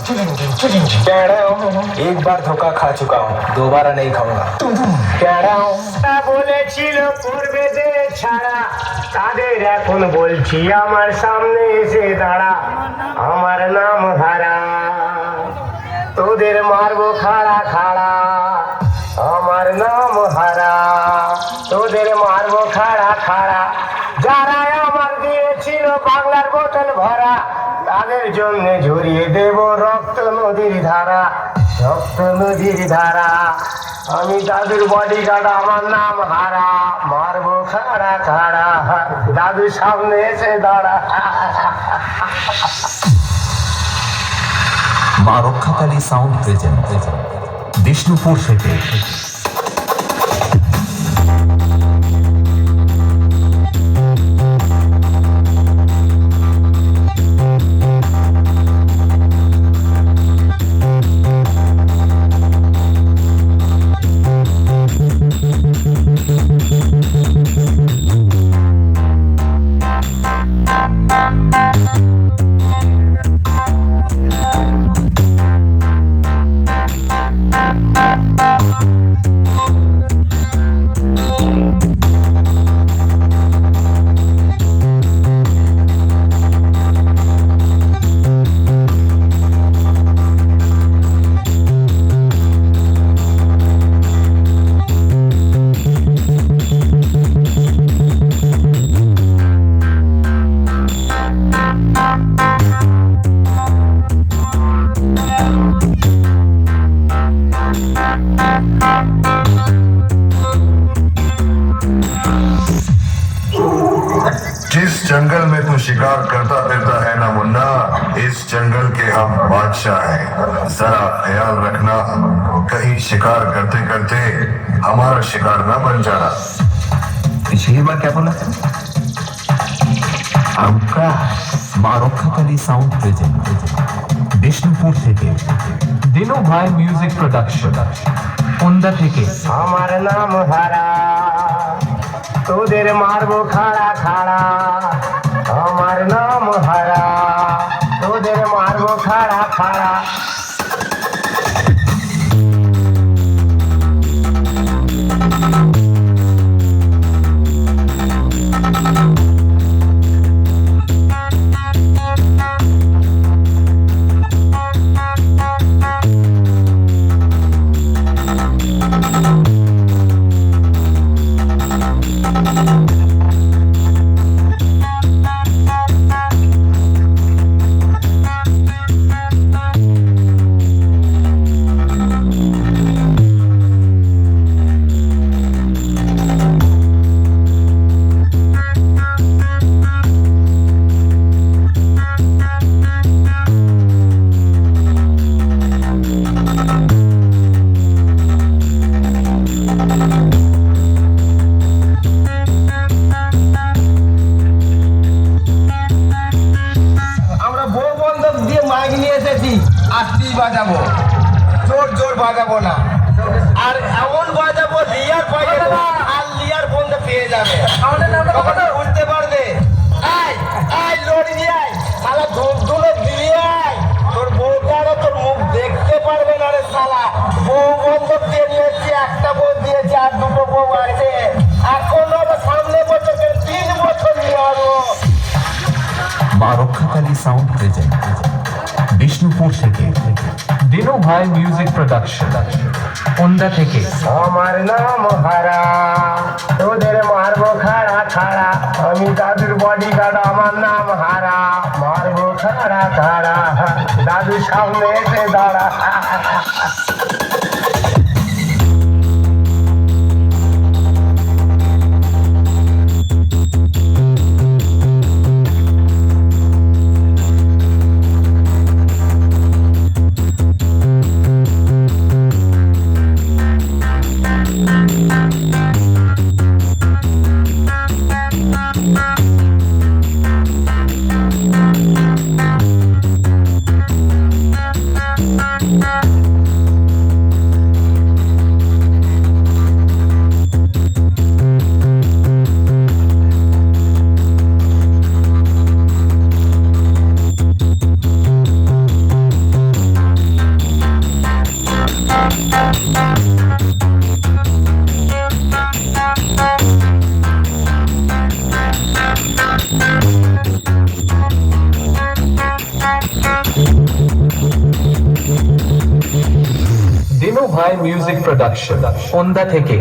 कह रहा हूँ एक बार धोखा खा चुका हूँ, दोबारा नहीं खाऊंगा। कह रहा हूँ বলেছিল করবে যে ছাড়া, তাদের এখন বলছি আমার সামনে এসে দাঁড়া, আমার নাম হারা, তোদের মারবো খাড়া খাড়া, আমার নাম হারা, তোদের মারবো খাড়া খাড়া। যারা আমার দিয়েছিল বাংলার বোতল ভরা, তাদের জন্য ঝরিয়ে দেব রক্ত নদীর ধারা, রক্ত নদীর ধারা। আমি দাদুর বডিগার্ড, আমার নাম হারা, মারবো খাড়া খাড়া, দাদুর সামনে এসে দাঁড়া। মা রক্ষাকালী সাউন্ড প্রেজেন্ট বিষ্ণুপুর থেকে। जिस जंगल में तू शिकार करता फिरता है ना मुन्ना, इस जंगल के हम बादशाह हैं। जरा ख्याल रखना, कहीं शिकार करते करते हमारा शिकार ना बन जाना। पिछली बार क्या बोला? आपका মা রক্ষাকালী সাউন্ড প্রেজেন্ট বিষ্ণুপুর থেকে। দিনু ভাই মিউজিক প্রোডাকশন ওন্দা থেকে। আমার নাম হারা, তোদের মারবো খাড়া খাড়া, আমার নাম হারা, তোদের মারবো খাড়া খাড়া। আস্তি বাজাবো, জোর জোর বাজাবো না, আর এমন বাজাবো লিয়ার পাইয়ে দেবো, আর লিয়ার বন্ধে পেয়ে যাবে, তখন বুঝতে পারবে। আয় আয় লড়ি দিয়ে আয়, শালা ধুলো দিয়ে আয়, তোর বউটারও তোর মুখ দেখতে পারবে না রে শালা। বউ বন্ধ দিয়ে নিয়েছি, একটা বউ দিয়েছে আর দুটো বউ আছে, এখনো সামনে বছর 3 বছর নিয়ে আসবো। মা রক্ষাকালী সাউন্ড প্রেজেন্ট বিষ্ণুপুর থেকে। দিনু ভাই মিউজিক প্রোডাকশন ওন্দা থেকে। আমার নাম হারা, তোদের মারবো খাড়া খাড়া, আমি দাদুর বডিগার্ড, আমার নাম হারা, মারবো খাড়া খাড়া, দাদুর সামনে এসে দাঁড়া। ভাই মিউজিক প্রোডাকশন সন্ধ্যা থেকে